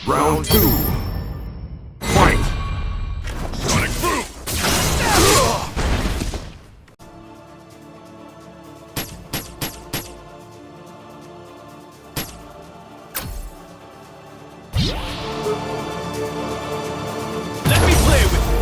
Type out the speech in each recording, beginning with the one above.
Round 2. Fight! Sonic Boom! Let me play with you.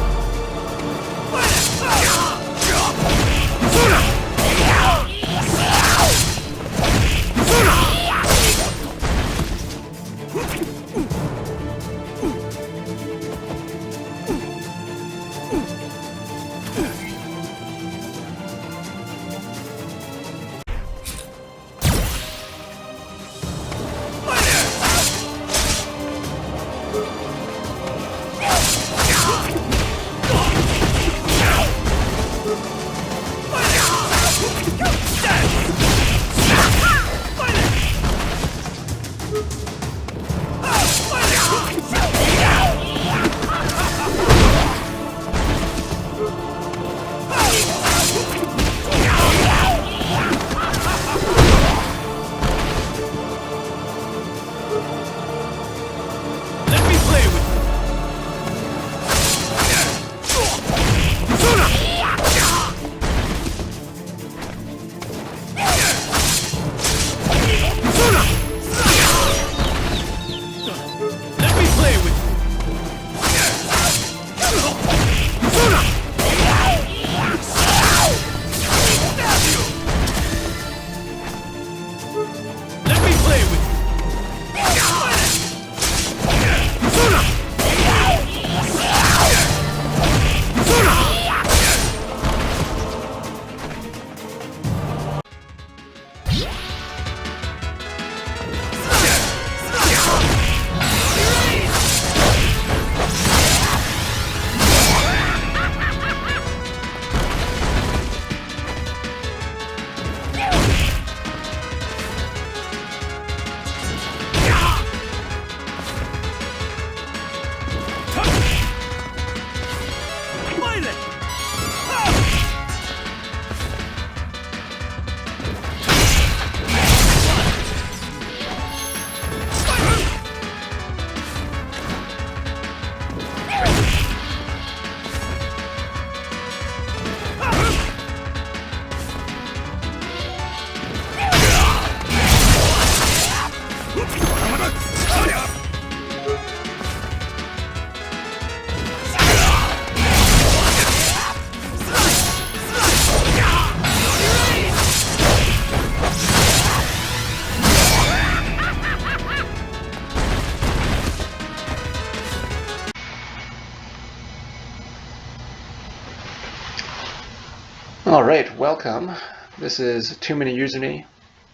Alright, welcome. This is Too Many Username,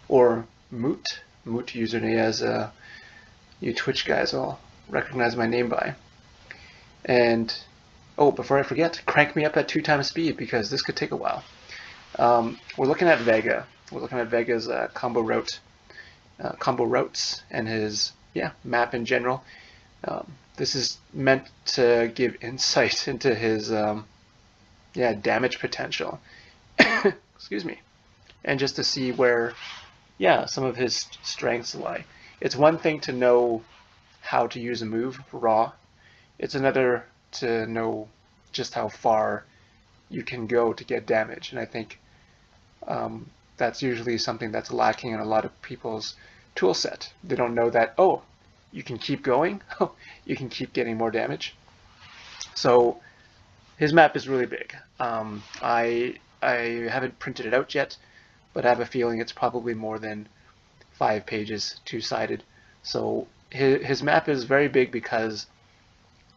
or Moot Username, as you Twitch guys all recognize my name by. And, oh, before I forget, crank me up at 2 times speed, because this could take a while. We're looking at Vega. We're looking at Vega's combo routes, and his, map in general. This is meant to give insight into his, damage potential. Excuse me. And just to see where, some of his strengths lie. It's one thing to know how to use a move raw. It's another to know just how far you can go to get damage. And I think that's usually something that's lacking in a lot of people's tool set. They don't know that, oh, you can keep going. You can keep getting more damage. So his map is really big. I haven't printed it out yet, but I have a feeling it's probably more than 5 pages, 2-sided. So his map is very big because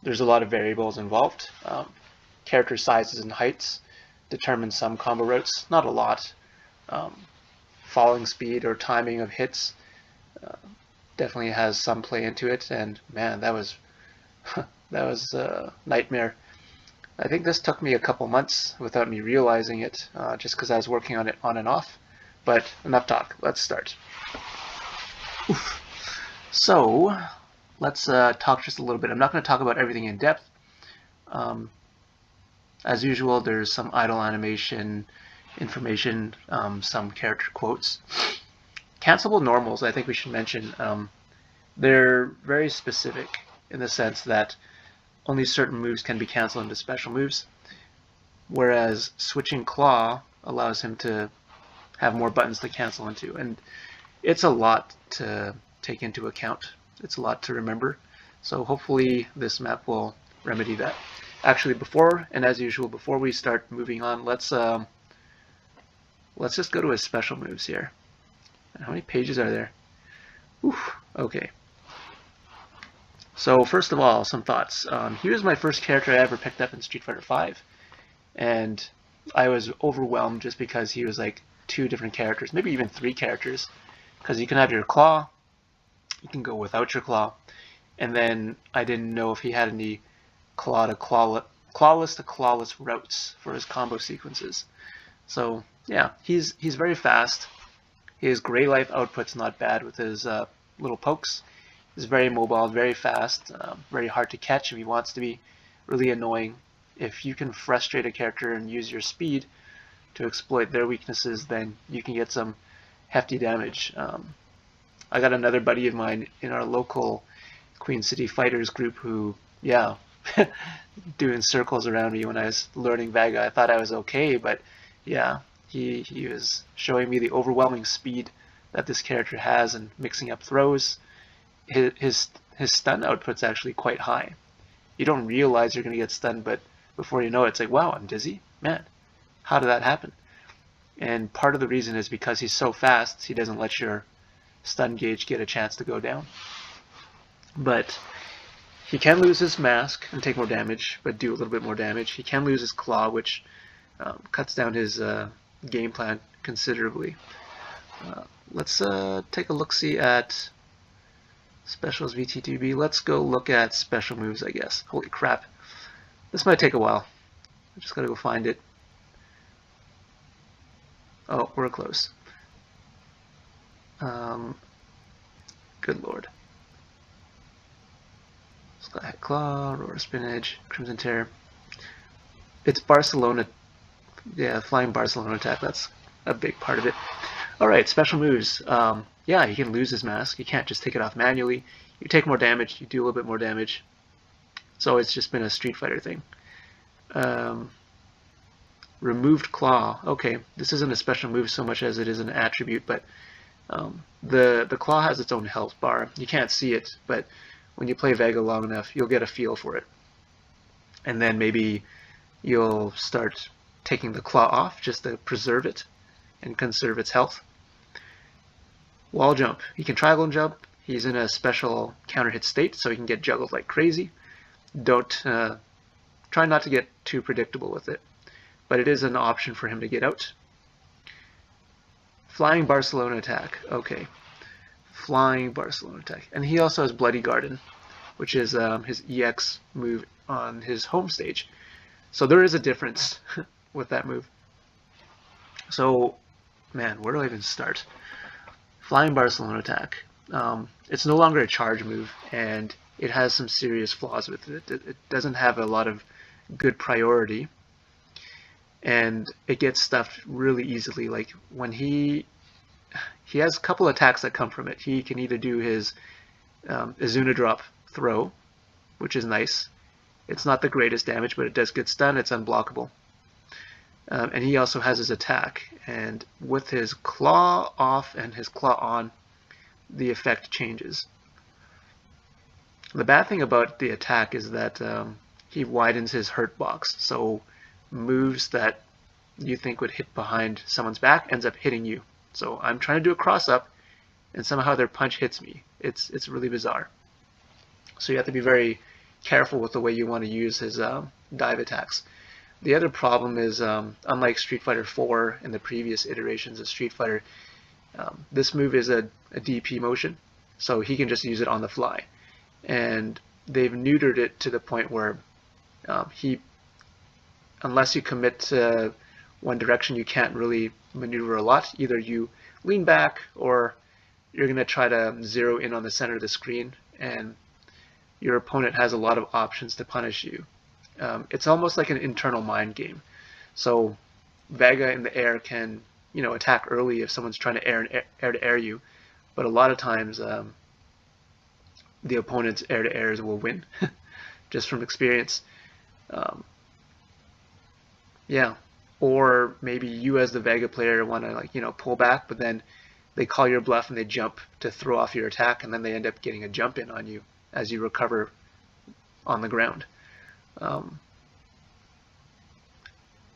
there's a lot of variables involved. Character sizes and heights determine some combo routes, not a lot. Falling speed or timing of hits definitely has some play into it, and man, that was a nightmare. I think this took me a couple months without me realizing it, just because I was working on it on and off. But enough talk, let's start. Oof. So, let's talk just a little bit. I'm not going to talk about everything in depth. As usual, there's some idle animation information, some character quotes. Cancelable normals, I think we should mention. They're very specific in the sense that only certain moves can be canceled into special moves, whereas switching Claw allows him to have more buttons to cancel into. And it's a lot to take into account. It's a lot to remember. So hopefully this map will remedy that. Actually, before, and as usual, before we start moving on, let's just go to his special moves here. How many pages are there? Oof, okay. So first of all, some thoughts. He was my first character I ever picked up in Street Fighter V, and I was overwhelmed just because he was like 2 different characters, maybe even 3 characters, because you can have your claw, you can go without your claw, and then I didn't know if he had any clawless to clawless routes for his combo sequences. So yeah, he's very fast. His gray life output's not bad with his little pokes. He's very mobile, very fast, very hard to catch if he wants to be, really annoying. If you can frustrate a character and use your speed to exploit their weaknesses, then you can get some hefty damage. I got another buddy of mine in our local Queen City Fighters group who, yeah, doing circles around me when I was learning Vega. I thought I was okay, but yeah, he was showing me the overwhelming speed that this character has and mixing up throws. His stun output's actually quite high. You don't realize you're going to get stunned, but before you know it, it's like, wow, I'm dizzy? Man, how did that happen? And part of the reason is because he's so fast, he doesn't let your stun gauge get a chance to go down. But he can lose his mask and take more damage, but do a little bit more damage. He can lose his claw, which cuts down his game plan considerably. Let's take a look-see at Specials VT2B. Let's go look at special moves, I guess. Holy crap. This might take a while. I just gotta go find it. Oh, we're close. Good lord. Sky High Claw, Roar Spinach, Crimson Tear. It's Barcelona. Yeah, Flying Barcelona attack. That's a big part of it. Alright, special moves. Yeah, he can lose his mask. You can't just take it off manually. You take more damage, you do a little bit more damage. So it's just been a Street Fighter thing. Removed Claw. Okay, this isn't a special move so much as it is an attribute, but the claw has its own health bar. You can't see it, but when you play Vega long enough, you'll get a feel for it. And then maybe you'll start taking the claw off just to preserve it and conserve its health. Wall jump. He can triangle jump. He's in a special counter hit state, so he can get juggled like crazy. Don't try not to get too predictable with it, but it is an option for him to get out. Flying Barcelona attack. Okay, Flying Barcelona attack, and he also has Bloody Garden, which is his EX move on his home stage. So there is a difference with that move. So, man, where do I even start? Flying Barcelona attack. It's no longer a charge move, and it has some serious flaws with it. It doesn't have a lot of good priority, and it gets stuffed really easily. Like when he has a couple attacks that come from it. He can either do his Izuna drop throw, which is nice. It's not the greatest damage, but it does get stun. It's unblockable. And he also has his attack, and with his claw off and his claw on, the effect changes. The bad thing about the attack is that he widens his hurt box, so moves that you think would hit behind someone's back ends up hitting you. So I'm trying to do a cross up, and somehow their punch hits me. It's really bizarre. So you have to be very careful with the way you want to use his dive attacks. The other problem is, unlike Street Fighter 4 and the previous iterations of Street Fighter, this move is a DP motion, so he can just use it on the fly. And they've neutered it to the point where unless you commit to one direction, you can't really maneuver a lot. Either you lean back, or you're going to try to zero in on the center of the screen, and your opponent has a lot of options to punish you. It's almost like an internal mind game. So Vega in the air can, attack early if someone's trying to air to air you, but a lot of times the opponent's air-to-airs will win, just from experience. Um, yeah, or maybe you as the Vega player want to pull back, but then they call your bluff and they jump to throw off your attack, and then they end up getting a jump in on you as you recover on the ground.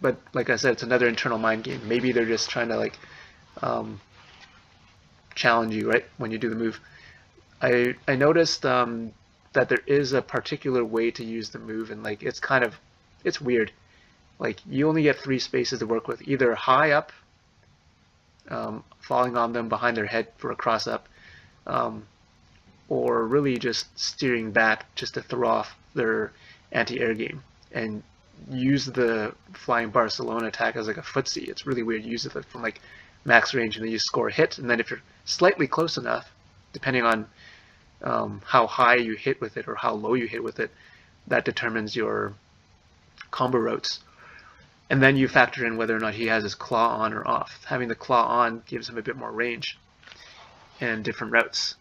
But like I said, it's another internal mind game. Maybe they're just trying to challenge you right when you do the move. I noticed that there is a particular way to use the move, and it's weird. Like, you only get 3 spaces to work with, either high up, falling on them behind their head for a cross up, or really just steering back just to throw off their anti-air game and use the flying Barcelona attack as like a footsie. It's really weird. You use it from like max range, and then you score a hit, and then if you're slightly close enough, depending on how high you hit with it or how low you hit with it, that determines your combo routes. And then you factor in whether or not he has his claw on or off. Having the claw on gives him a bit more range and different routes.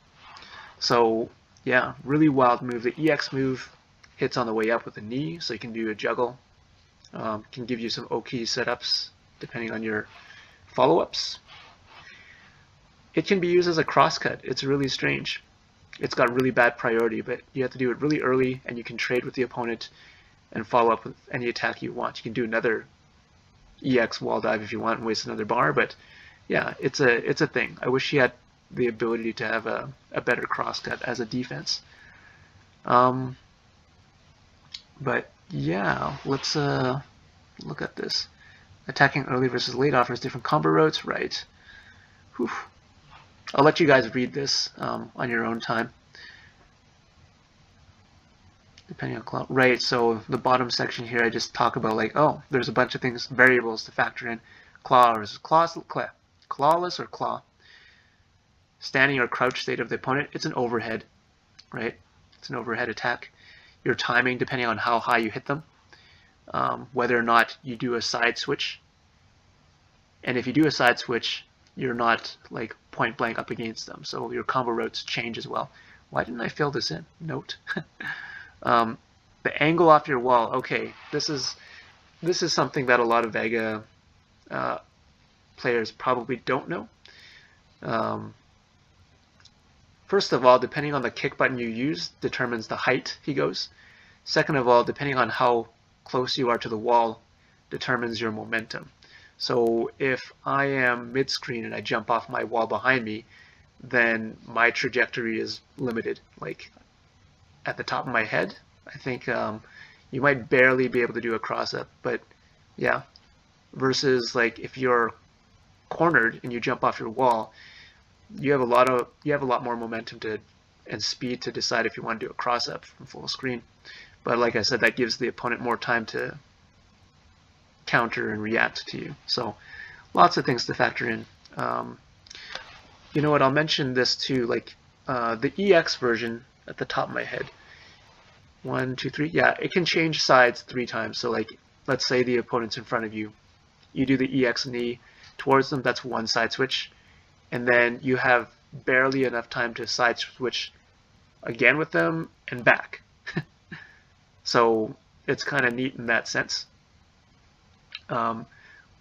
So yeah, really wild move. The EX move hits on the way up with a knee, so you can do a juggle. Can give you some OK setups depending on your follow-ups. It can be used as a crosscut. It's really strange. It's got really bad priority, but you have to do it really early, and you can trade with the opponent and follow up with any attack you want. You can do another EX wall dive if you want and waste another bar, but yeah, it's a thing. I wish he had the ability to have a better crosscut as a defense. But yeah, let's look at this. Attacking early versus late offers different combo routes, right? Whew. I'll let you guys read this on your own time. Depending on claw. Right, so the bottom section here, I just talk about there's a bunch of things, variables to factor in. Claw versus clawless or claw. Standing or crouch state of the opponent, it's an overhead, right? It's an overhead attack. Your timing, depending on how high you hit them. Whether or not you do a side switch. And if you do a side switch, you're not point blank up against them. So your combo routes change as well. Why didn't I fill this in? Note. The angle off your wall. Okay, this is something that a lot of Vega players probably don't know. First of all, depending on the kick button you use determines the height he goes. Second of all, depending on how close you are to the wall determines your momentum. So if I am mid-screen and I jump off my wall behind me, then my trajectory is limited. Like at the top of my head, I think you might barely be able to do a cross-up, but yeah. Versus if you're cornered and you jump off your wall, you have a lot more momentum and speed to decide if you want to do a cross-up from full screen. But like I said, that gives the opponent more time to counter and react to you. So lots of things to factor in. You know what? I'll mention this too. The EX version at the top of my head. 1, 2, 3. Yeah, it can change sides 3 times. So let's say the opponent's in front of you. You do the EX knee towards them. That's one side switch. And then you have barely enough time to side switch again with them and back. So it's kind of neat in that sense.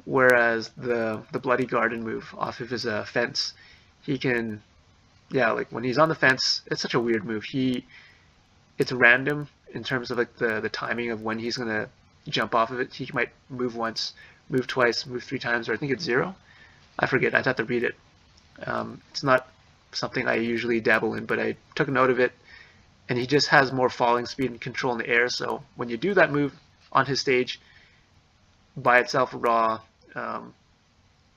Whereas the Bloody Garden move off of his fence, he can, when he's on the fence, it's such a weird move. It's random in terms of the timing of when he's gonna jump off of it. He might move once, move twice, move 3 times, or I think it's 0. I forget. I'd have to read it. It's not something I usually dabble in, but I took note of it, and he just has more falling speed and control in the air. So when you do that move on his stage, by itself raw,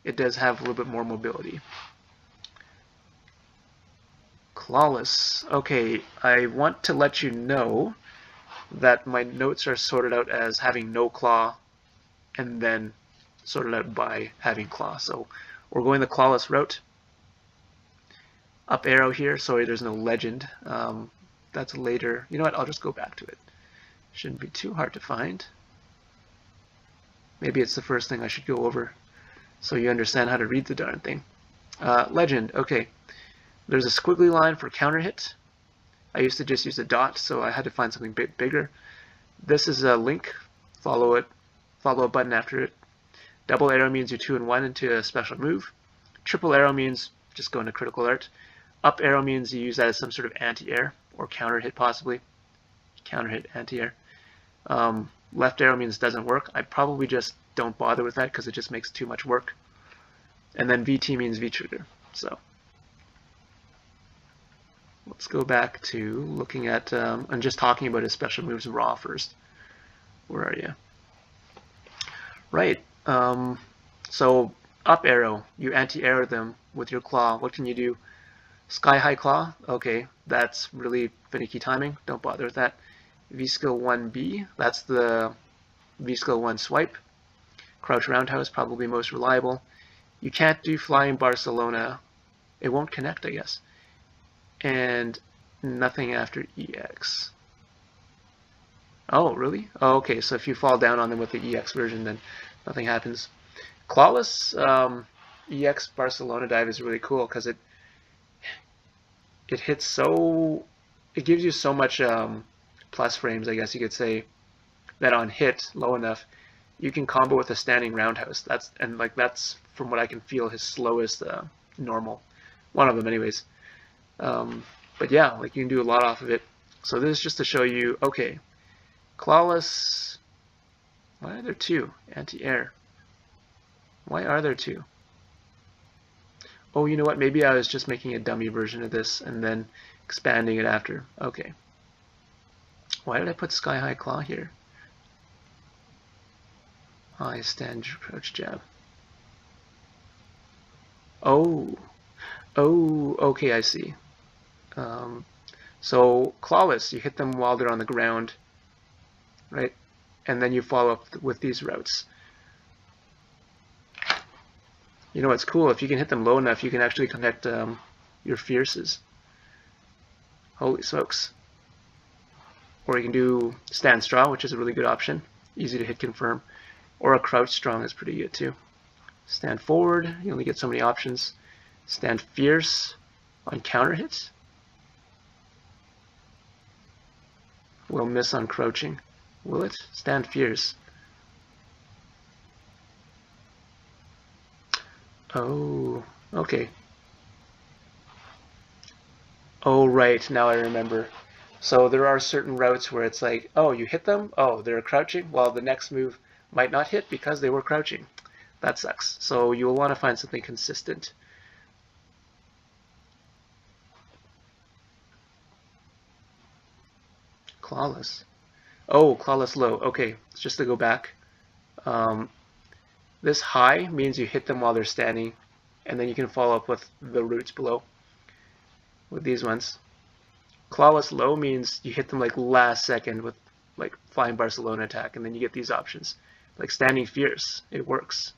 it does have a little bit more mobility. Clawless. Okay, I want to let you know that my notes are sorted out as having no claw and then sorted out by having claw. So we're going the clawless route. Up arrow here. Sorry, there's no legend. That's later. You know what? I'll just go back to it. Shouldn't be too hard to find. Maybe it's the first thing I should go over so you understand how to read the darn thing. Legend. Okay. There's a squiggly line for counter hit. I used to just use a dot, so I had to find something bit bigger. This is a link. Follow it. Follow a button after it. Double arrow means you're 2 and 1 into a special move. Triple arrow means just go into critical alert. Up arrow means you use that as some sort of anti-air or counter hit possibly. Counter hit, anti-air. Left arrow means doesn't work. I probably just don't bother with that because it just makes too much work. And then VT means V-trigger. So let's go back to looking at, I'm just talking about his special moves raw first. Where are you? Right. So up arrow, you anti-air them with your claw. What can you do? Sky high claw. Okay, that's really finicky timing. Don't bother with that. V skill 1B. That's the V skill 1 swipe. Crouch roundhouse, probably most reliable. You can't do flying Barcelona. It won't connect, I guess. And nothing after EX. Oh, really? Oh, okay, so if you fall down on them with the EX version, then nothing happens. Clawless EX Barcelona dive is really cool because it hits so... It gives you so much plus frames, I guess you could say, that on hit low enough, you can combo with a standing roundhouse. That's from what I can feel his slowest normal. One of them, anyways. But yeah, like you can do a lot off of it. So this is just to show you, okay, Clawless, why are there two? Anti-air. Why are there two? Oh, you know what? Maybe I was just making a dummy version of this and then expanding it after. Okay. Why did I put Sky High Claw here? High stand, crouch, jab. Oh. Oh, okay, I see. So Clawless, you hit them while they're on the ground, right? And then you follow up with these routes. You know what's cool? If you can hit them low enough, you can actually connect your fierces. Holy smokes. Or you can do stand straw, which is a really good option. Easy to hit confirm. Or a crouch strong is pretty good too. Stand forward, you only get so many options. Stand fierce on counter hits. Will miss on crouching. Will it? Stand fierce. Oh, okay. Oh, right, now I remember. So there are certain routes where it's like, oh, you hit them? Oh, they're crouching? Well, the next move might not hit because they were crouching. That sucks. So you'll want to find something consistent. Clawless. Oh, Clawless low. Okay, just to go back. This high means you hit them while they're standing, and then you can follow up with the roots below with these ones. Clawless low means you hit them like last second with like flying Barcelona attack, and then you get these options. Like standing fierce, it works.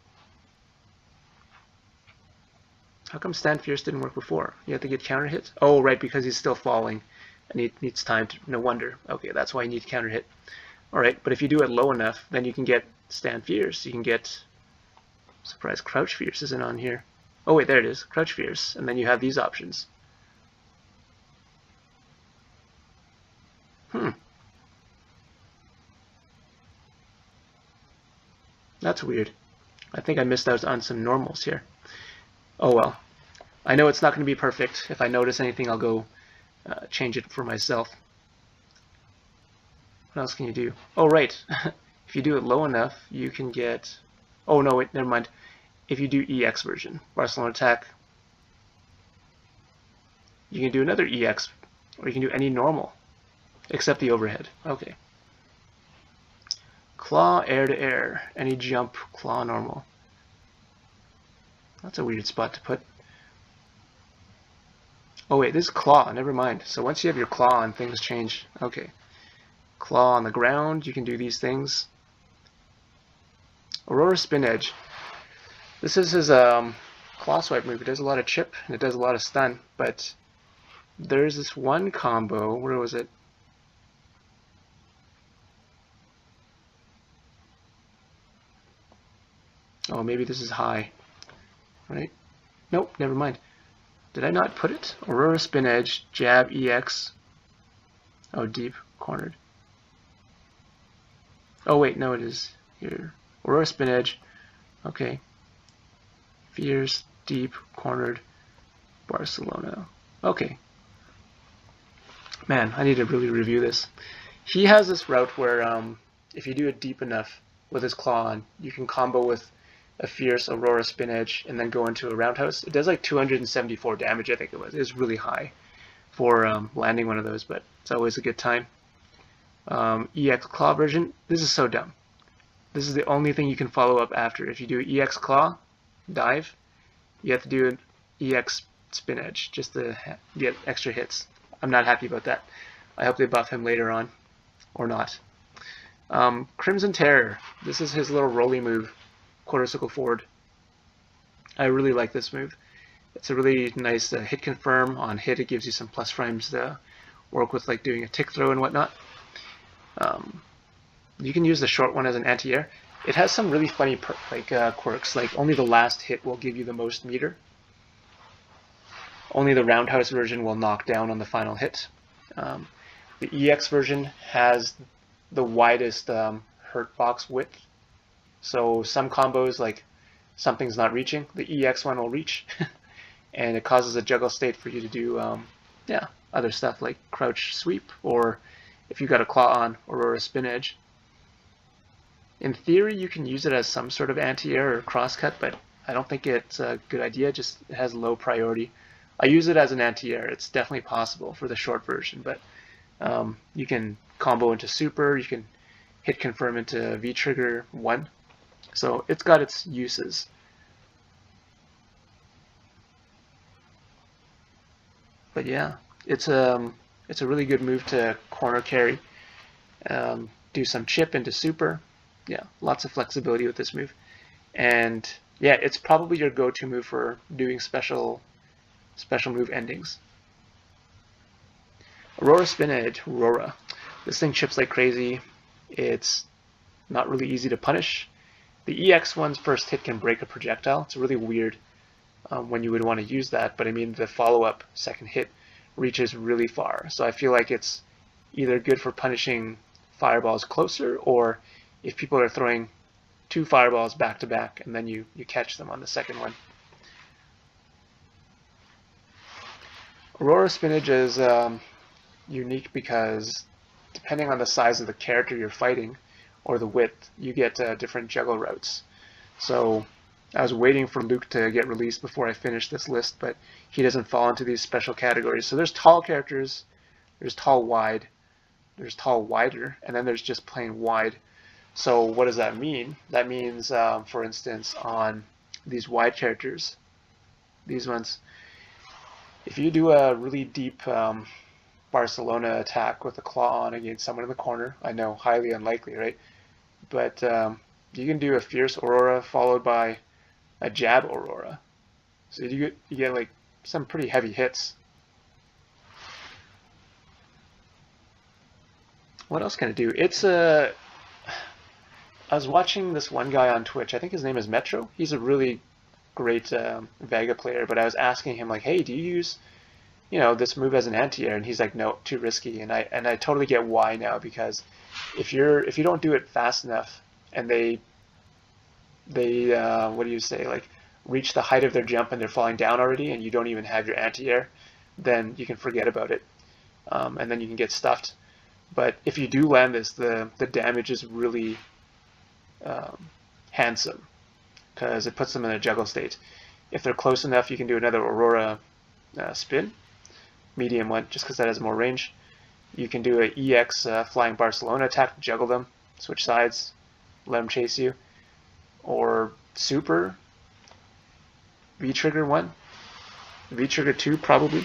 How come stand fierce didn't work before? You have to get counter hit? Oh, right, because he's still falling, and he needs time to, no wonder. Okay, that's why you need counter hit. Alright, but if you do it low enough, then you can get stand fierce. You can get, surprise, crouch fierce isn't on here. Oh wait, there it is, crouch fierce, and then you have these options. That's weird. I think I missed out on some normals here. Oh well. I know it's not going to be perfect. If I notice anything, I'll go change it for myself. What else can you do? Oh, right. If you do it low enough, you can get... Oh, no, wait, never mind. If you do EX version, Barcelona attack, you can do another EX, or you can do any normal, except the overhead. Okay. Claw, air to air. Any jump, claw, normal. That's a weird spot to put. Oh wait, this is claw, never mind. So once you have your claw on, things change. Okay. Claw on the ground, you can do these things. Aurora Spin Edge. This is his claw swipe move. It does a lot of chip, and it does a lot of stun, but there's this one combo, where was it? Oh, maybe this is high, right? Nope, never mind. Did I not put it? Aurora Spin Edge, jab, EX. Oh, deep, cornered. Oh wait, no, it is here. Aurora spin edge. Okay. Fierce, deep, cornered, Barcelona. Okay. Man, I need to really review this. He has this route where if you do it deep enough with his claw on, you can combo with a fierce Aurora spin edge and then go into a roundhouse. It does like 274 damage, I think it was. It was really high for landing one of those, but it's always a good time. EX claw version. This is so dumb. This is the only thing you can follow up after. If you do EX claw, dive, you have to do an EX spin edge just to get extra hits. I'm not happy about that. I hope they buff him later on, or not. Crimson Terror. This is his little rolly move, quarter circle forward. I really like this move. It's a really nice hit confirm. On hit, it gives you some plus frames to work with, like doing a tick throw and whatnot. You can use the short one as an anti-air. It has some really funny quirks, like only the last hit will give you the most meter. Only the roundhouse version will knock down on the final hit. The EX version has the widest hurt box width. So some combos, like something's not reaching, the EX one will reach. And it causes a juggle state for you to do other stuff like crouch sweep, or if you got a claw on, Aurora spin edge. In theory, you can use it as some sort of anti-air or crosscut, but I don't think it's a good idea. Just it has low priority. I use it as an anti-air. It's definitely possible for the short version, but you can combo into super. You can hit confirm into V-trigger 1. So it's got its uses. But yeah, it's a really good move to corner carry. Do some chip into super. Yeah, lots of flexibility with this move. And yeah, it's probably your go-to move for doing special move endings. Aurora spin edge, Aurora. This thing chips like crazy. It's not really easy to punish. The EX one's first hit can break a projectile. It's really weird when you would want to use that, but I mean the follow-up second hit reaches really far. So I feel like it's either good for punishing fireballs closer, or if people are throwing 2 fireballs back to back and then you catch them on the second one. Aurora spinach is unique because depending on the size of the character you're fighting or the width, you get different juggle routes. So I was waiting for Luke to get released before I finished this list, but he doesn't fall into these special categories. So there's tall characters, there's tall wide, there's tall wider, and then there's just plain wide. So what does that mean? That means, for instance, on these wide characters, these ones, if you do a really deep Barcelona attack with a claw on against someone in the corner, I know, highly unlikely, right? But you can do a fierce Aurora followed by a jab Aurora. So you get like some pretty heavy hits. What else can it do? It's a... I was watching this one guy on Twitch. I think his name is Metro. He's a really great Vega player. But I was asking him like, "Hey, do you use, this move as an anti-air?" And he's like, "No, too risky." And I totally get why now, because if you don't do it fast enough and they what do you say, like reach the height of their jump and they're falling down already, and you don't even have your anti-air, then you can forget about it, and then you can get stuffed. But if you do land this, the damage is really handsome, because it puts them in a juggle state. If they're close enough, you can do another Aurora spin, medium one, just because that has more range. You can do an EX flying Barcelona attack, juggle them, switch sides, let them chase you, or super V-trigger 1, V-trigger 2 probably.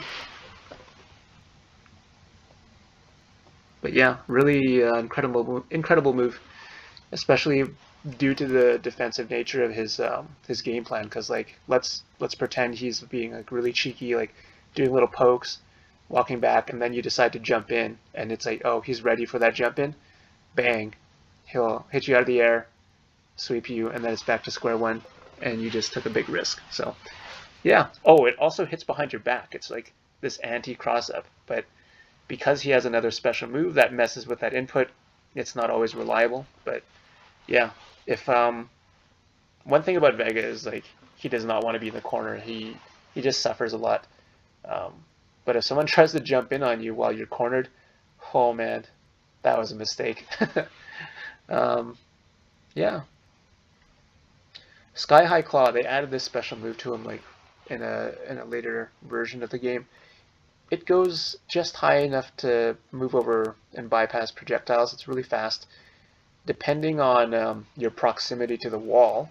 But yeah, really incredible move, especially due to the defensive nature of his game plan. Because like let's pretend he's being like really cheeky, like doing little pokes, walking back, and then you decide to jump in, and it's like, oh, he's ready for that jump in, bang, he'll hit you out of the air, sweep you, and then it's back to square one, and you just took a big risk. So yeah. Oh, it also hits behind your back. It's like this anti cross up, but because he has another special move that messes with that input, it's not always reliable. But yeah, if one thing about Vega is like he does not want to be in the corner. He just suffers a lot. Um, but if someone tries to jump in on you while you're cornered, oh man, that was a mistake. Yeah. Sky High Claw, they added this special move to him like in a later version of the game. It goes just high enough to move over and bypass projectiles. It's really fast. Depending on your proximity to the wall,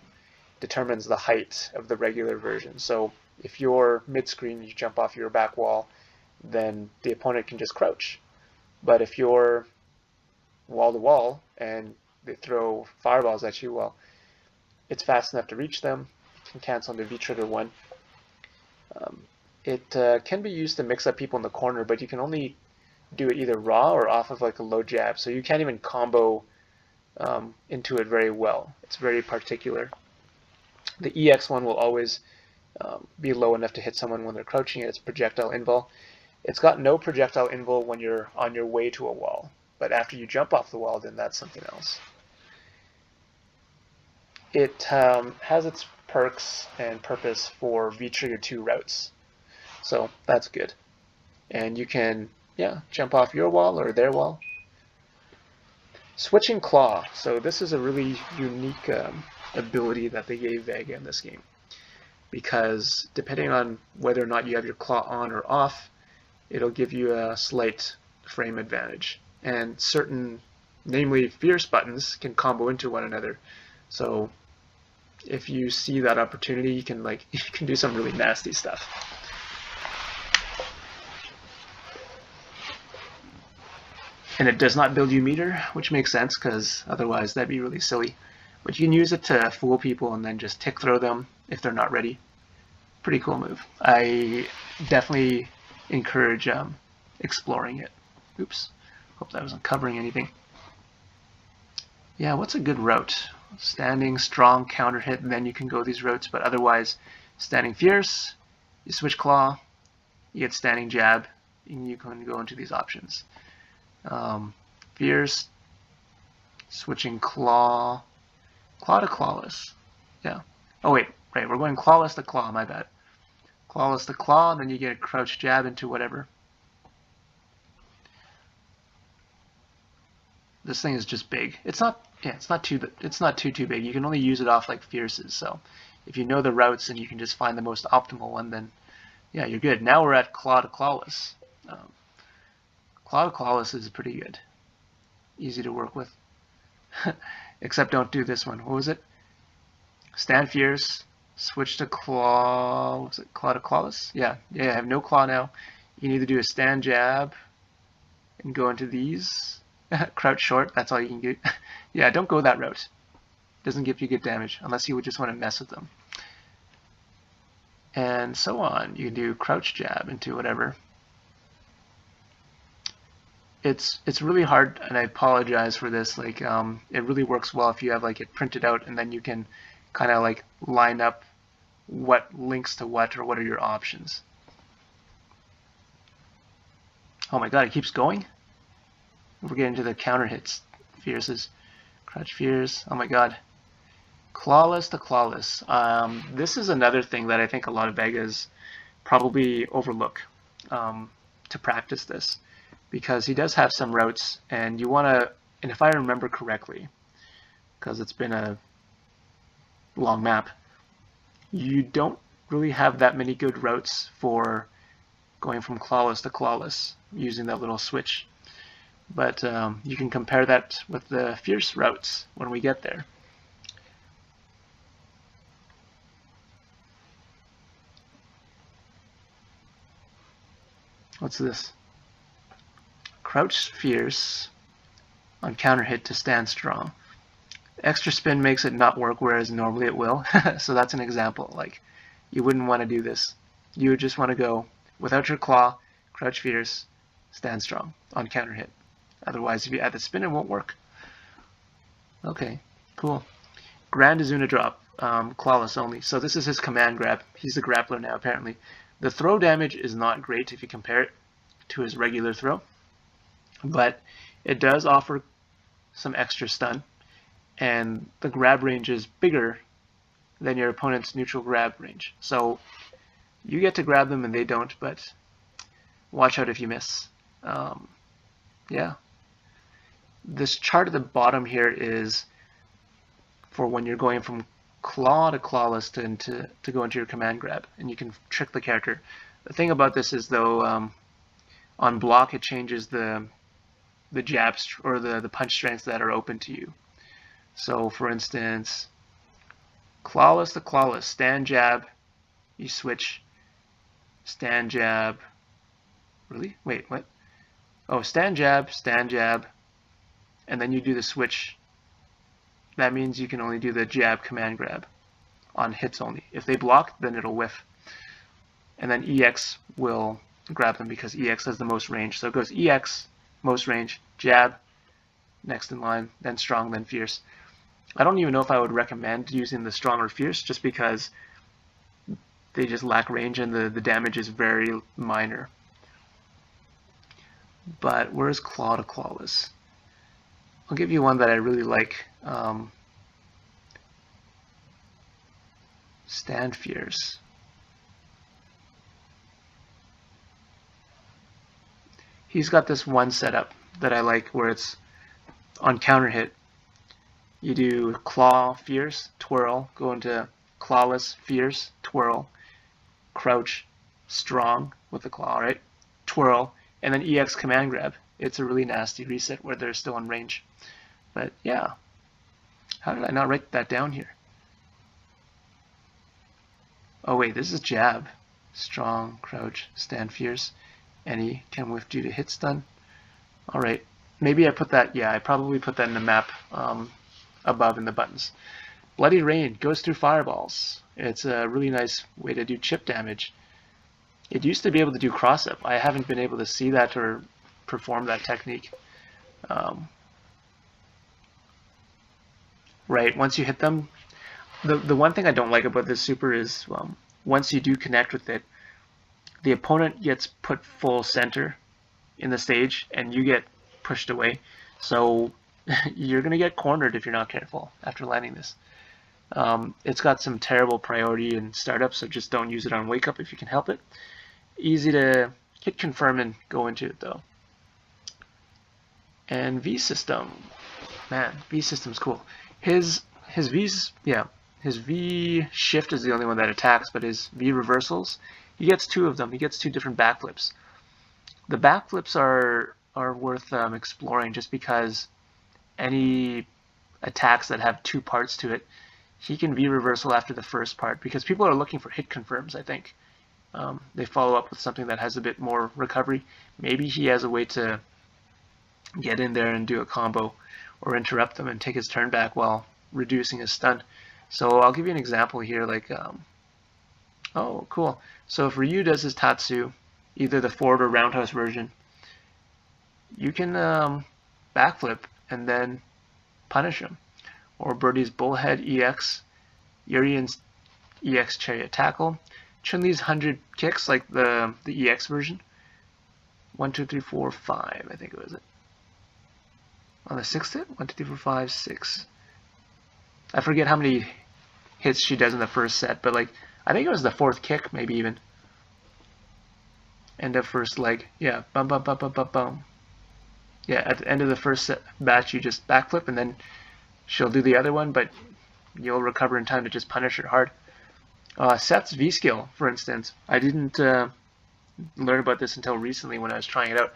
determines the height of the regular version. So if you're mid-screen, you jump off your back wall, then the opponent can just crouch. But if you're wall to wall and they throw fireballs at you, well, it's fast enough to reach them. Can cancel into V-trigger 1. It can be used to mix up people in the corner, but you can only do it either raw or off of like a low jab. So you can't even combo into it very well. It's very particular. The EX one will always be low enough to hit someone when they're crouching. It's projectile invul. It's got no projectile invul when you're on your way to a wall. But after you jump off the wall, then that's something else. It has its perks and purpose for V-trigger 2 routes. So that's good. And you can, yeah, jump off your wall or their wall. Switching Claw. So this is a really unique ability that they gave Vega in this game. Because depending on whether or not you have your claw on or off, it'll give you a slight frame advantage. And certain, namely fierce buttons, can combo into one another. So if you see that opportunity, you can do some really nasty stuff. And it does not build you meter, which makes sense because otherwise that'd be really silly. But you can use it to fool people and then just tick throw them if they're not ready. Pretty cool move. I definitely encourage exploring it. Oops, hope that wasn't covering anything. Yeah, what's a good route? Standing, strong, counter hit, and then you can go these routes, but otherwise, standing fierce, you switch claw, you get standing jab, and you can go into these options. Fierce, switching claw to clawless. Yeah. Oh wait, right, we're going clawless to claw, my bad. Clawless to claw, and then you get a crouch jab into whatever. This thing is just big. It's not too big. You can only use it off like fierces. So if you know the routes and you can just find the most optimal one, then yeah, you're good. Now we're at claw to clawless. Claw to clawless is pretty good. Easy to work with. Except don't do this one. What was it? Stand fierce. Switch to claw. Was it claw to clawless? Yeah. I have no claw now. You need to do a stand jab and go into these. Crouch short. That's all you can get. Yeah, don't go that route. Doesn't give you good damage unless you would just want to mess with them. And so on. You can do crouch jab into whatever. It's really hard, and I apologize for this. Like it really works well if you have like it printed out, and then you can kind of like line up what links to what, or what are your options. Oh my god, it keeps going. We're getting to the counter hits. Fierces, crouch fierce. Oh my god, clawless to clawless. This is another thing that I think a lot of Vegas probably overlook to practice this. Because he does have some routes, and you want to, and if I remember correctly, because it's been a long map, you don't really have that many good routes for going from clawless to clawless using that little switch. But you can compare that with the fierce routes when we get there. What's this? Crouch fierce on counter hit to stand strong. Extra spin makes it not work, whereas normally it will. So that's an example. Like, you wouldn't want to do this. You would just want to go without your claw, crouch fierce, stand strong on counter hit. Otherwise, if you add the spin, it won't work. Okay, cool. Grand Azuna drop, clawless only. So this is his command grab. He's the grappler now, apparently. The throw damage is not great if you compare it to his regular throw. but it does offer some extra stun, and the grab range is bigger than your opponent's neutral grab range. So you get to grab them and they don't, but watch out if you miss. Yeah. This chart at the bottom here is for when you're going from claw to clawless to go into your command grab, and you can trick the character. The thing about this is, though, on block it changes the jabs or the punch strengths that are open to you. So, for instance, clawless to clawless, stand jab, you switch, stand jab. Really? Wait, what? Oh, stand jab, and then you do the switch. That means you can only do the jab command grab on hits only. If they block, then it'll whiff. And then EX will grab them because EX has the most range. So it goes EX, most range, jab, next in line, then strong, then fierce. I don't even know if I would recommend using the strong or fierce just because they just lack range and the damage is very minor. But where's claw to clawless? I'll give you one that I really like. Stand fierce. He's got this one setup that I like where it's on counter hit. You do claw, fierce, twirl, go into clawless, fierce, twirl, crouch, strong with the claw, right? Twirl, and then EX command grab. It's a really nasty reset where they're still in range. But yeah, how did I not write that down here? Oh wait, this is jab. Strong, crouch, stand fierce. Any can whiff due to hit stun. Alright, maybe I put that, yeah, I probably put that in the map above in the buttons. Bloody Rain goes through fireballs. It's a really nice way to do chip damage. It used to be able to do cross-up. I haven't been able to see that or perform that technique. Right, once you hit them, the one thing I don't like about this super is once you do connect with it, the opponent gets put full center in the stage and you get pushed away. So you're going to get cornered if you're not careful after landing this. It's got some terrible priority in startup, so just don't use it on wake up if you can help it. Easy to hit confirm and go into it though. And V system, man, V system's cool. His V's, yeah, his V shift is the only one that attacks, but his V reversals, he gets two of them. He gets two different backflips. The backflips are worth exploring just because any attacks that have two parts to it, he can V reversal after the first part because people are looking for hit confirms, I think. They follow up with something that has a bit more recovery. Maybe he has a way to get in there and do a combo or interrupt them and take his turn back while reducing his stun. So I'll give you an example here, like, oh, cool. So if Ryu does his Tatsu, either the forward or roundhouse version, you can backflip and then punish him. Or Birdie's Bullhead EX, Urian's EX Chariot Tackle, Chun-Li's 100 kicks, like the EX version. 1, 2, 3, 4, 5, I think it was it. On the sixth hit? 1, 2, 3, 4, 5, 6. I forget how many hits she does in the first set, but like I think it was the fourth kick, maybe even. End of first leg. Yeah, bum bum bum bum bum bum. Yeah, at the end of the first batch, you just backflip, and then she'll do the other one, but you'll recover in time to just punish her hard. Seth's V skill, for instance, I didn't learn about this until recently when I was trying it out.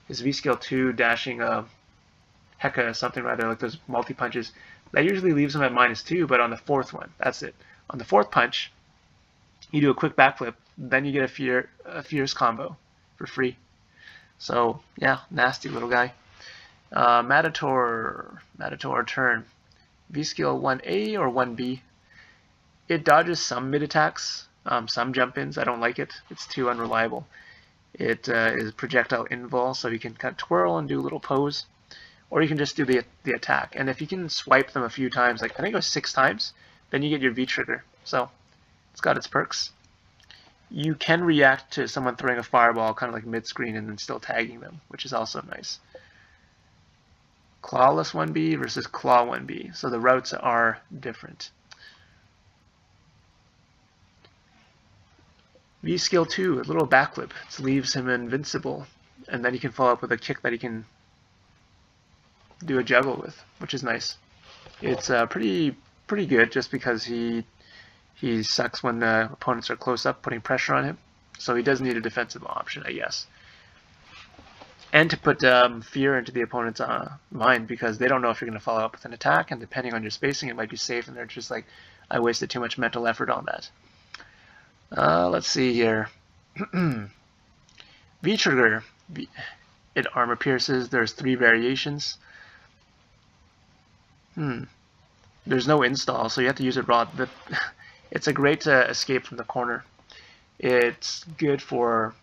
His V skill 2 dashing Heka something rather, like those multi punches, that usually leaves him at -2, but on the fourth one, that's it. On the fourth punch, you do a quick backflip, then you get a fierce combo for free. So yeah, nasty little guy. Matador turn. V skill 1A or 1B. It dodges some mid attacks, some jump ins. I don't like it. It's too unreliable. It is projectile invul, so you can kind of twirl and do a little pose, or you can just do the attack. And if you can swipe them a few times, like I think it was 6 times, then you get your V trigger. So it's got its perks. You can react to someone throwing a fireball kind of like mid-screen and then still tagging them, which is also nice. Clawless 1B versus Claw 1B. So the routes are different. V skill 2, a little backflip. It leaves him invincible. And then he can follow up with a kick that he can do a juggle with, which is nice. It's pretty good just because he sucks when the opponents are close up, putting pressure on him. So he does need a defensive option, I guess. And to put fear into the opponent's mind, because they don't know if you're going to follow up with an attack, and depending on your spacing, it might be safe, and they're just like, I wasted too much mental effort on that. Let's see here. V-trigger. It armor pierces. There's 3 variations. There's no install, so you have to use it raw. It's a great escape from the corner. It's good for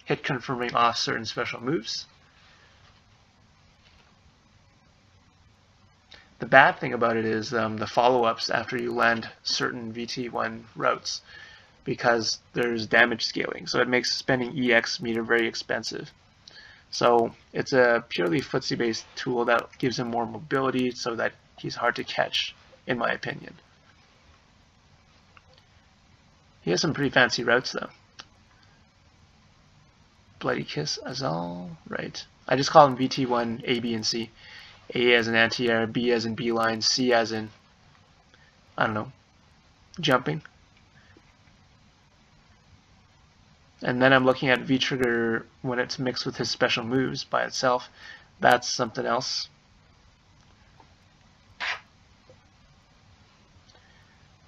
hit confirming off certain special moves. The bad thing about it is the follow-ups after you land certain VT1 routes, because there's damage scaling, so it makes spending EX meter very expensive. So it's a purely footsie based tool that gives him more mobility so that he's hard to catch, in my opinion. He has some pretty fancy routes though. Bloody Kiss Azal, right. I just call him VT1 A, B, and C. A as in anti-air, B as in beeline, C as in, I don't know, jumping. And then I'm looking at V-trigger when it's mixed with his special moves by itself. That's something else.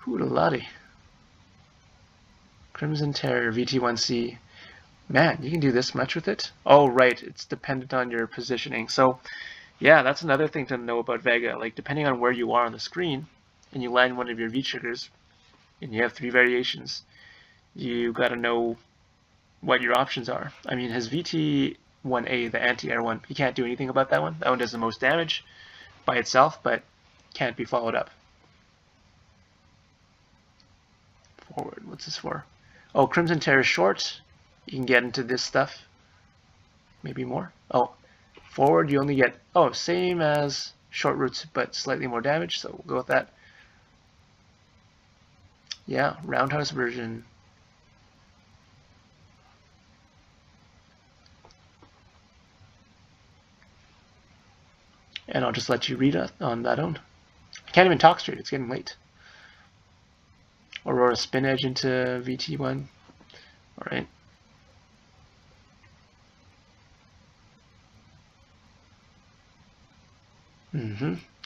Hoodalottie. Crimson Terror, VT1C. Man, you can do this much with it? Oh, right. It's dependent on your positioning. So, yeah, that's another thing to know about Vega. Like, depending on where you are on the screen, and you land one of your V-triggers, and you have 3 variations, you got to know what your options are. I mean, his VT1A, the anti-air one, he can't do anything about that one. That one does the most damage by itself, but can't be followed up. Forward, what's this for? Oh, Crimson Terror short. You can get into this stuff. Maybe more. Oh, forward you only get, oh, same as short routes, but slightly more damage, so we'll go with that. Yeah, roundhouse version. And I'll just let you read on that own. I can't even talk straight, it's getting late. Aurora spin edge into VT1. Alright.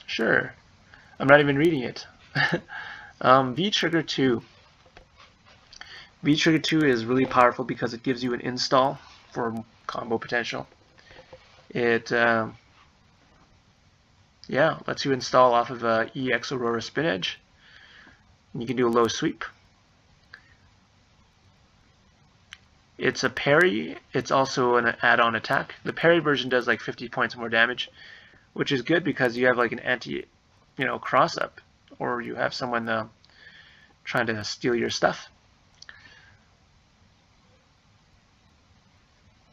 Sure. I'm not even reading it. V-trigger 2. V-trigger 2 is really powerful because it gives you an install for combo potential. It yeah, lets you install off of EX Aurora spin edge. You can do a low sweep. It's a parry. It's also an add-on attack. The parry version does like 50 points more damage, which is good because you have like an anti, cross-up, or you have someone trying to steal your stuff.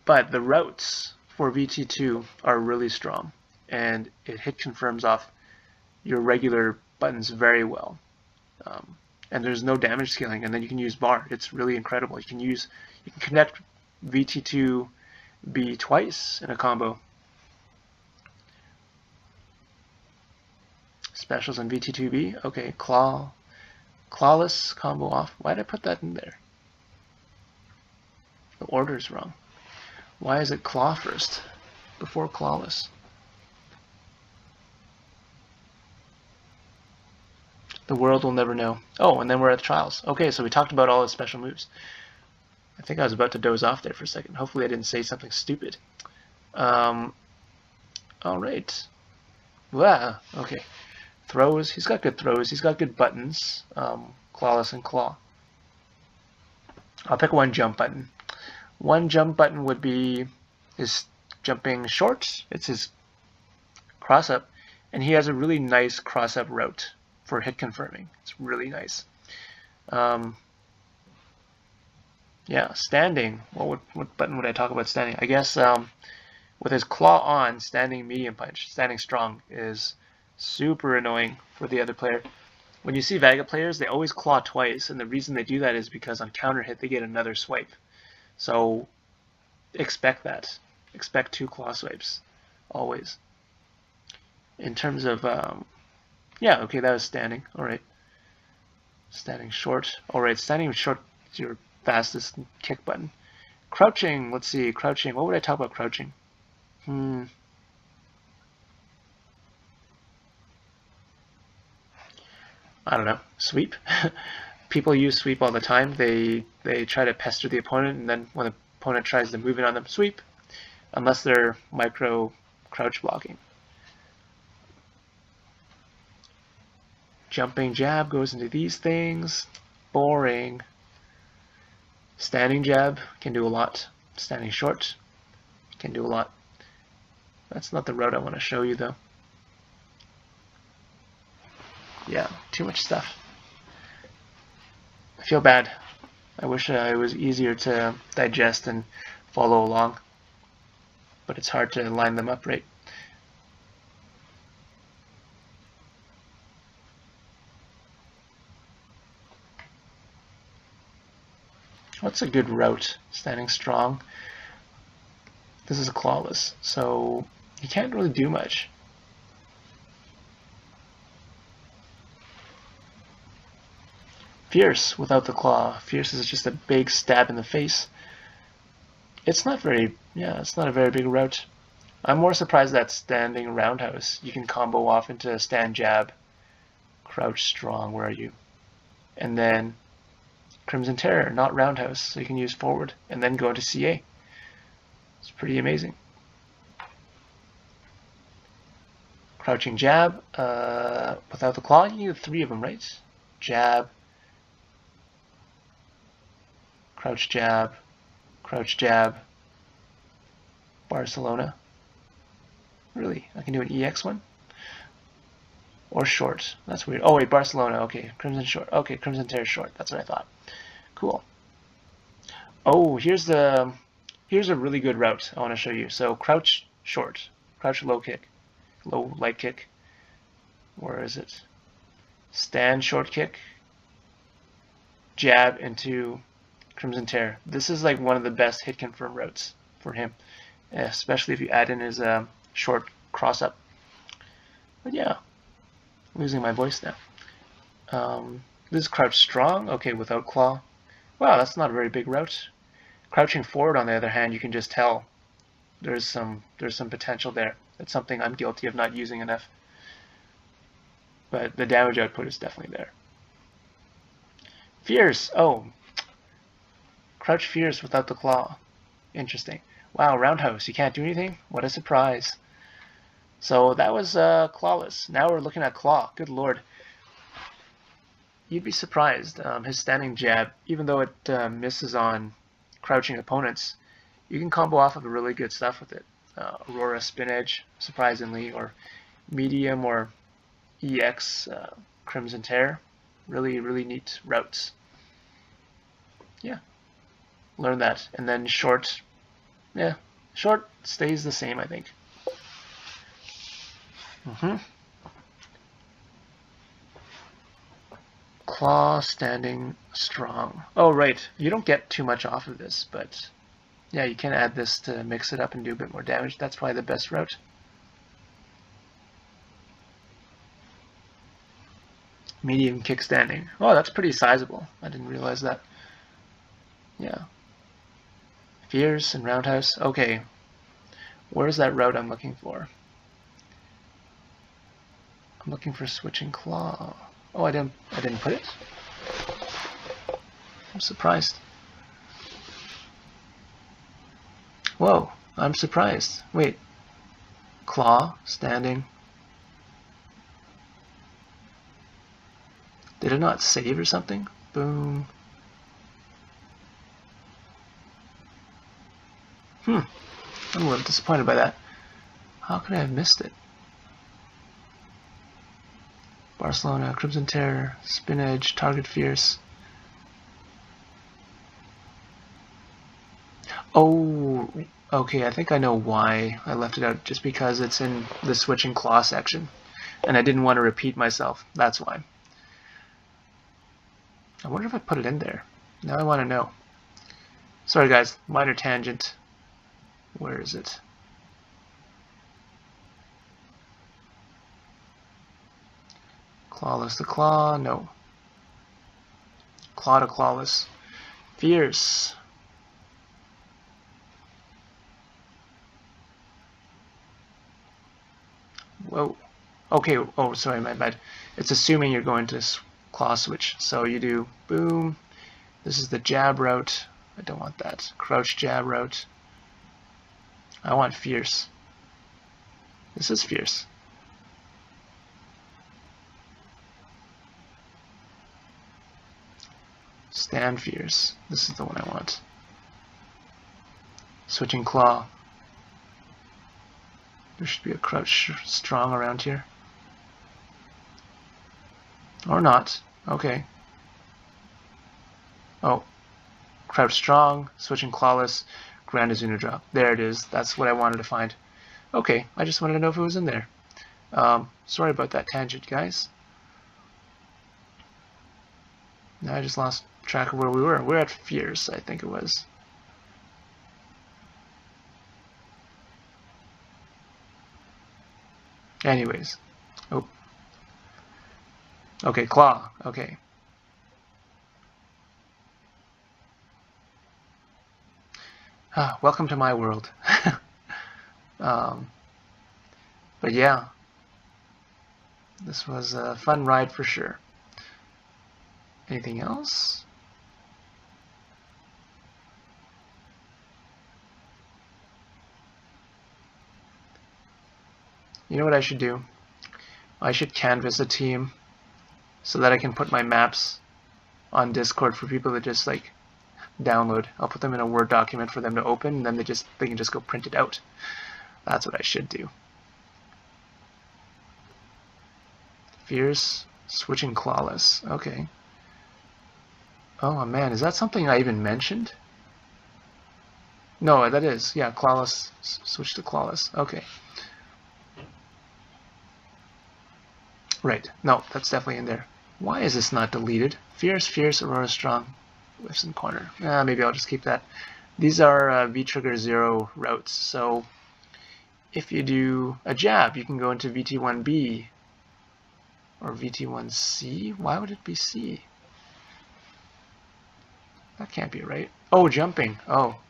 But the routes for VT2 are really strong, and it hit confirms off your regular buttons very well. And there's no damage scaling, and then you can use bar. It's really incredible. You can connect VT2B twice in a combo. Specials on VT2B. Okay, Clawless combo off. Why did I put that in there? The order's wrong. Why is it Claw first before Clawless? The world will never know. Oh, and then we're at the trials. Okay, so we talked about all the special moves. I think I was about to doze off there for a second. Hopefully I didn't say something stupid. All right. Wow. Okay. Throws. He's got good throws. He's got good buttons. Clawless and Claw. I'll pick one jump button. One jump button would be his jumping short. It's his cross-up. And he has a really nice cross-up route for hit confirming. It's really nice. Yeah, standing. What button would I talk about standing? I guess with his claw on, standing medium punch, standing strong is super annoying for the other player. When you see Vega players, they always claw twice, and the reason they do that is because on counter hit they get another swipe. So expect that. Expect 2 claw swipes, always. In terms of, yeah, okay, that was standing. All right. Standing short. All right, standing short is your fastest kick button. Crouching, let's see, crouching. What would I talk about crouching? I don't know. Sweep. People use sweep all the time. They try to pester the opponent, and then when the opponent tries to move in on them, sweep. Unless they're micro crouch blocking. Jumping jab goes into these things. Boring. Standing jab can do a lot. Standing short can do a lot. That's not the route I want to show you though. Yeah, too much stuff. I feel bad. I wish it was easier to digest and follow along, but it's hard to line them up right. What's a good route? Standing strong. This is a Clawless, so you can't really do much. Fierce without the claw. Fierce is just a big stab in the face. It's not very, yeah, it's not a very big route. I'm more surprised that standing roundhouse. You can combo off into stand jab, crouch strong, where are you? And then Crimson Terror, not roundhouse, so you can use forward and then go into CA. It's pretty amazing. Crouching jab, without the claw, you need 3 of them, right? Jab, crouch jab, Barcelona. Really? I can do an EX one? Or short. That's weird. Oh wait, Barcelona. Okay, Crimson short. Okay, Crimson Terror short. That's what I thought. Cool. Oh, here's a really good route I want to show you. So crouch short, crouch low kick, low light kick. Where is it? Stand short kick, jab into Crimson Terror. This is like one of the best hit confirm routes for him, especially if you add in his short cross up. But yeah, losing my voice now. This is crouch strong. Okay, without claw. Wow, that's not a very big route. Crouching forward, on the other hand, you can just tell there's some potential there. That's something I'm guilty of not using enough. But the damage output is definitely there. Fierce. Oh, crouch fierce without the claw. Interesting. Wow, roundhouse. You can't do anything? What a surprise. So that was Clawless. Now we're looking at claw. Good lord. You'd be surprised. His standing jab, even though it misses on crouching opponents, you can combo off of really good stuff with it. Aurora spin edge, surprisingly, or medium or EX Crimson Terror. Really, really neat routes. Yeah, learn that. And then short, yeah, short stays the same, I think. Claw standing strong. Oh, right. You don't get too much off of this, but yeah, you can add this to mix it up and do a bit more damage. That's probably the best route. Medium kick standing. Oh, that's pretty sizable. I didn't realize that. Yeah. Fierce and roundhouse. Okay. Where's that route I'm looking for? I'm looking for switching claw. Oh, I didn't put it? I'm surprised. Whoa, I'm surprised. Wait. Claw, standing. Did it not save or something? Boom. I'm a little disappointed by that. How could I have missed it? Barcelona, Crimson Terror, Spin Edge, Target Fierce. Oh, Okay, I think I know why I left it out. Just because it's in the switch and claw section. And I didn't want to repeat myself. That's why. I wonder if I put it in there. Now I want to know. Sorry guys, minor tangent. Where is it? Clawless to claw, no. Claw to clawless. Fierce. Whoa. Okay, oh sorry, my bad. It's assuming you're going to claw switch. So you do boom. This is the jab route. I don't want that. Crouch jab route. I want fierce. This is fierce. Stand fierce. This is the one I want. Switching claw. There should be a crouch strong around here. Or not. Okay. Oh. Crouch strong, switching clawless, grand Azuna drop. There it is. That's what I wanted to find. Okay, I just wanted to know if it was in there. Sorry about that tangent, guys. Now I just lost track of where we were. We're at fierce, I think it was. Anyways. Oh. Okay, claw. Okay. Welcome to my world. But yeah. This was a fun ride for sure. Anything else? You know what I should do? I should canvas a team so that I can put my maps on Discord for people to just like download. I'll put them in a Word document for them to open, and then they can just go print it out. That's what I should do. Fierce, switching clawless. Okay. Oh man, is that something I even mentioned? No, that is. Yeah, clawless. Switch to clawless. Okay. Right. No, that's definitely in there. Why is this not deleted? Fierce, fierce, Aurora strong. Lifts in corner. Maybe I'll just keep that. These are V-trigger 0 routes. So if you do a jab, you can go into VT1B or VT1C. Why would it be C? That can't be right. Oh, jumping. Oh,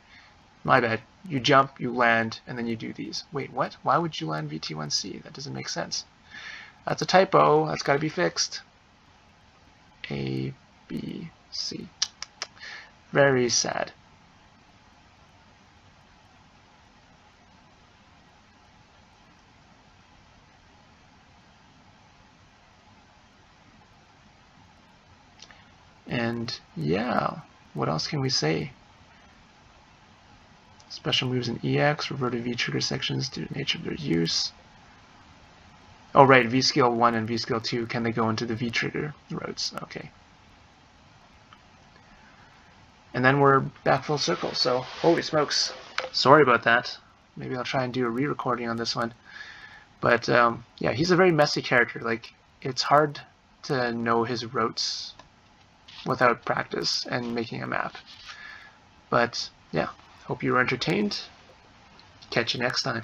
my bad. You jump, you land, and then you do these. Wait, what? Why would you land VT1C? That doesn't make sense. That's a typo. That's got to be fixed. A, B, C. Very sad. And yeah, what else can we say? Special moves in EX, reverted V-trigger sections due to the nature of their use. Oh right, V-scale 1 and V-scale 2, can they go into the V-trigger routes? Okay. And then we're back full circle, so holy smokes. Sorry about that. Maybe I'll try and do a re-recording on this one. But yeah, he's a very messy character. Like, it's hard to know his routes without practice and making a map. But yeah, hope you were entertained. Catch you next time.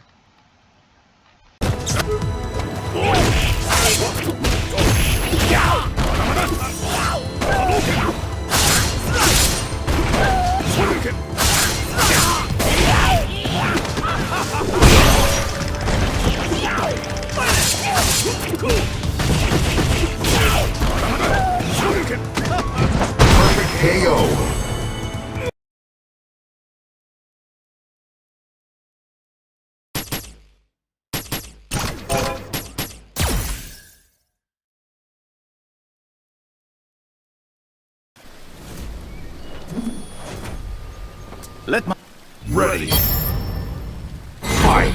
Perfect KO. Let my Ready. Fight.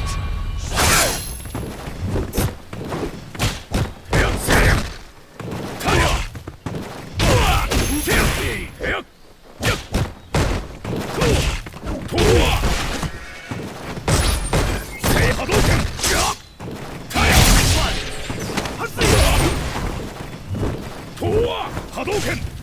KO.